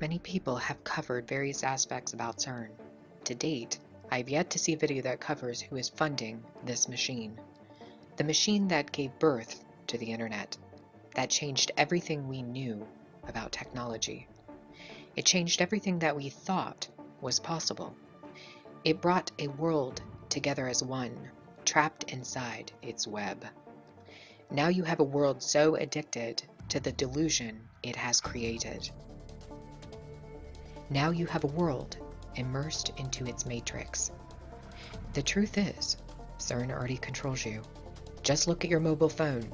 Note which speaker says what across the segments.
Speaker 1: Many people have covered various aspects about CERN. To date, I have yet to see a video that covers who is funding this machine. The machine that gave birth to the internet, that changed everything we knew about technology. It changed everything that we thought was possible. It brought a world together as one, trapped inside its web. Now you have a world so addicted to the delusion it has created. Now you have a world immersed into its matrix. The truth is, CERN already controls you. Just look at your mobile phone,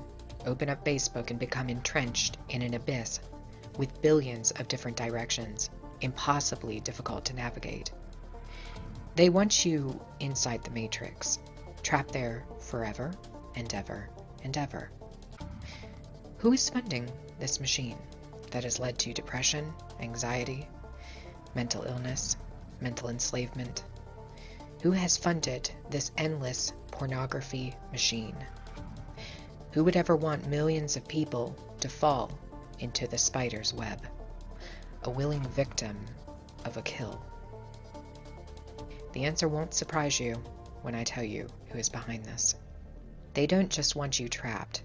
Speaker 1: open up Facebook, and become entrenched in an abyss with billions of different directions, impossibly difficult to navigate. They want you inside the matrix, trapped there forever and ever and ever. Who is funding this machine that has led to depression, anxiety, mental illness, mental enslavement? Who has funded this endless pornography machine? Who would ever want millions of people to fall into the spider's web, a willing victim of a kill? The answer won't surprise you when I tell you who is behind this. They don't just want you trapped,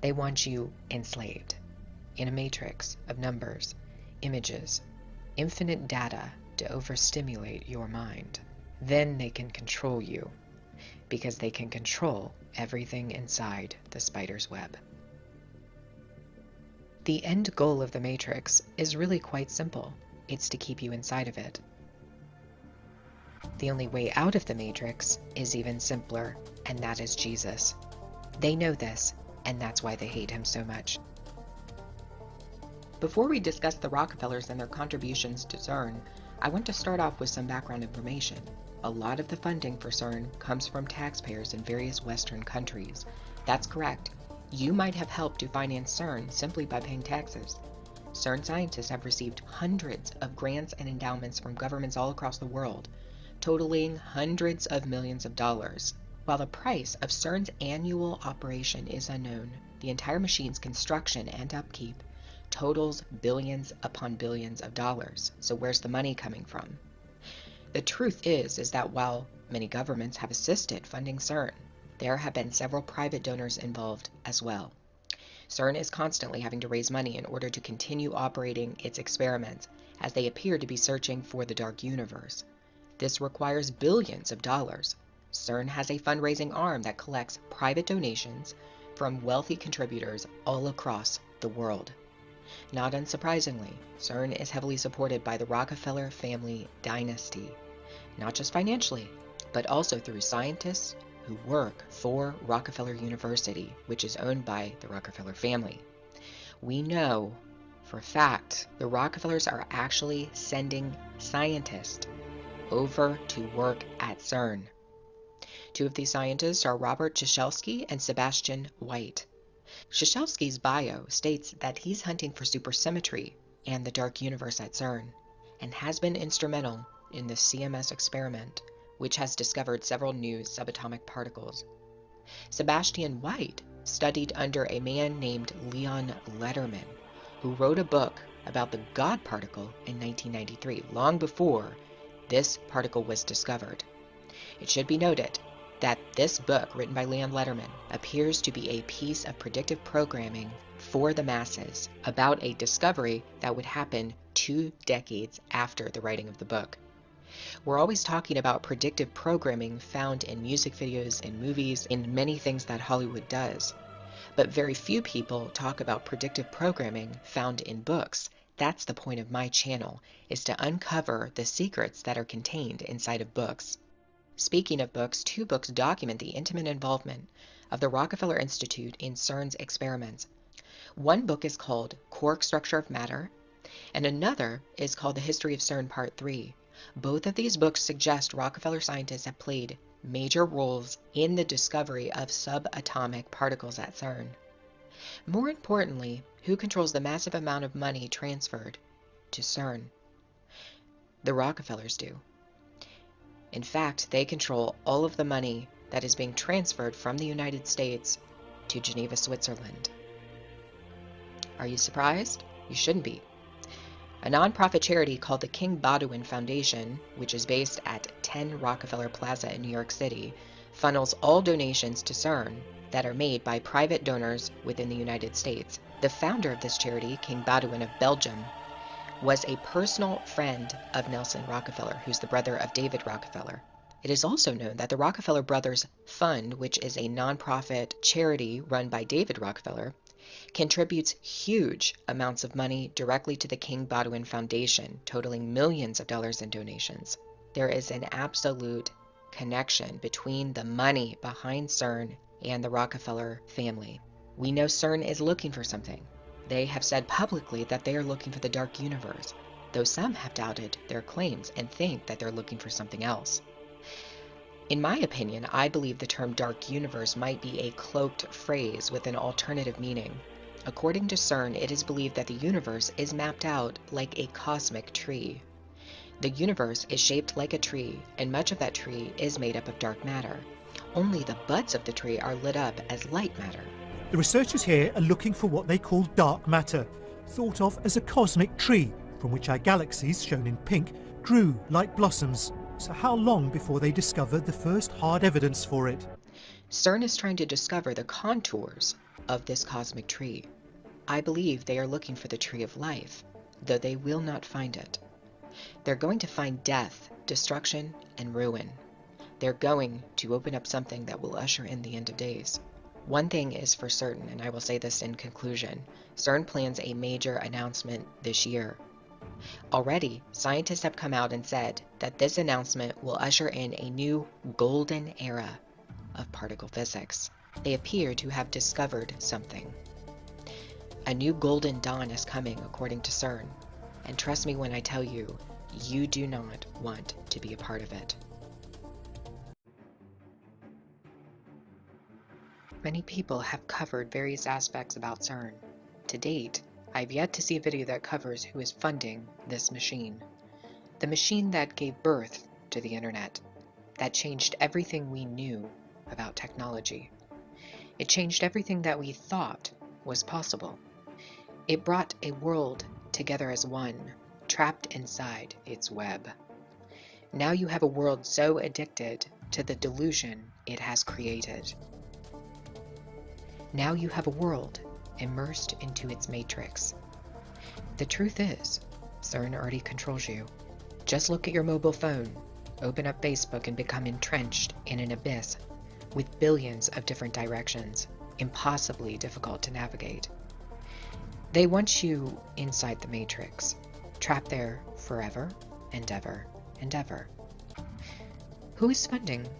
Speaker 1: they want you enslaved in a matrix of numbers, images, infinite data to overstimulate your mind. Then they can control you, because they can control everything inside the spider's web. The end goal of the matrix is really quite simple. It's to keep you inside of it. The only way out of the matrix is even simpler, and that is Jesus. They know this, and that's why they hate him so much. Before we discuss the Rockefellers and their contributions to CERN, I want to start off with some background information. A lot of the funding for CERN comes from taxpayers in various Western countries. That's correct. You might have helped to finance CERN simply by paying taxes. CERN scientists have received hundreds of grants and endowments from governments all across the world, totaling hundreds of millions of dollars. While the price of CERN's annual operation is unknown, the entire machine's construction and upkeep totals billions upon billions of dollars. So where's the money coming from? The truth is that while many governments have assisted funding CERN, there have been several private donors involved as well. CERN is constantly having to raise money in order to continue operating its experiments, as they appear to be searching for the dark universe. This requires billions of dollars. CERN has a fundraising arm that collects private donations from wealthy contributors all across the world. Not unsurprisingly, CERN is heavily supported by the Rockefeller family dynasty, not just financially, but also through scientists who work for Rockefeller University, which is owned by the Rockefeller family. We know for a fact the Rockefellers are actually sending scientists over to work at CERN. Two of these scientists are Robert Ciesielski and Sebastian White. Ciesielski's bio states that he's hunting for supersymmetry and the dark universe at CERN, and has been instrumental in the CMS experiment, which has discovered several new subatomic particles. Sebastian White studied under a man named Leon Lederman, who wrote a book about the God particle in 1993, long before this particle was discovered. It should be noted that this book, written by Leon Lederman, appears to be a piece of predictive programming for the masses about a discovery that would happen 2 decades after the writing of the book. We're always talking about predictive programming found in music videos, in movies, in many things that Hollywood does. But very few people talk about predictive programming found in books. That's the point of my channel, is to uncover the secrets that are contained inside of books. Speaking of books, 2 books document the intimate involvement of the Rockefeller Institute in CERN's experiments. One book is called Quark Structure of Matter, and another is called The History of CERN Part 3. Both of these books suggest Rockefeller scientists have played major roles in the discovery of subatomic particles at CERN. More importantly, who controls the massive amount of money transferred to CERN? The Rockefellers do. In fact, they control all of the money that is being transferred from the United States to Geneva, Switzerland. Are you surprised? You shouldn't be. A nonprofit charity called the King Baudouin Foundation, which is based at 10 Rockefeller Plaza in New York City, funnels all donations to CERN that are made by private donors within the United States. The founder of this charity, King Baudouin of Belgium, was a personal friend of Nelson Rockefeller, who's the brother of David Rockefeller. It is also known that the Rockefeller Brothers Fund, which is a nonprofit charity run by David Rockefeller, contributes huge amounts of money directly to the King Baudouin Foundation, totaling millions of dollars in donations. There is an absolute connection between the money behind CERN and the Rockefeller family. We know CERN is looking for something. They have said publicly that they are looking for the dark universe, though some have doubted their claims and think that they're looking for something else. In my opinion, I believe the term dark universe might be a cloaked phrase with an alternative meaning. According to CERN, it is believed that the universe is mapped out like a cosmic tree. The universe is shaped like a tree, and much of that tree is made up of dark matter. Only the buds of the tree are lit up as light matter.
Speaker 2: The researchers here are looking for what they call dark matter, thought of as a cosmic tree, from which our galaxies, shown in pink, grew like blossoms. So how long before they discovered the first hard evidence for it?
Speaker 1: CERN is trying to discover the contours of this cosmic tree. I believe they are looking for the tree of life, though they will not find it. They're going to find death, destruction, and ruin. They're going to open up something that will usher in the end of days. One thing is for certain, and I will say this in conclusion, CERN plans a major announcement this year. Already, scientists have come out and said that this announcement will usher in a new golden era of particle physics. They appear to have discovered something. A new golden dawn is coming, according to CERN, and trust me when I tell you, you do not want to be a part of it. Many people have covered various aspects about CERN. To date, I've yet to see a video that covers who is funding this machine. The machine that gave birth to the internet, that changed everything we knew about technology. It changed everything that we thought was possible. It brought a world together as one, trapped inside its web. Now you have a world so addicted to the delusion it has created. Now you have a world immersed into its matrix. The truth is, CERN already controls you. Just look at your mobile phone, open up Facebook, and become entrenched in an abyss with billions of different directions, impossibly difficult to navigate. They want you inside the matrix, trapped there forever and ever and ever. Who is funding this?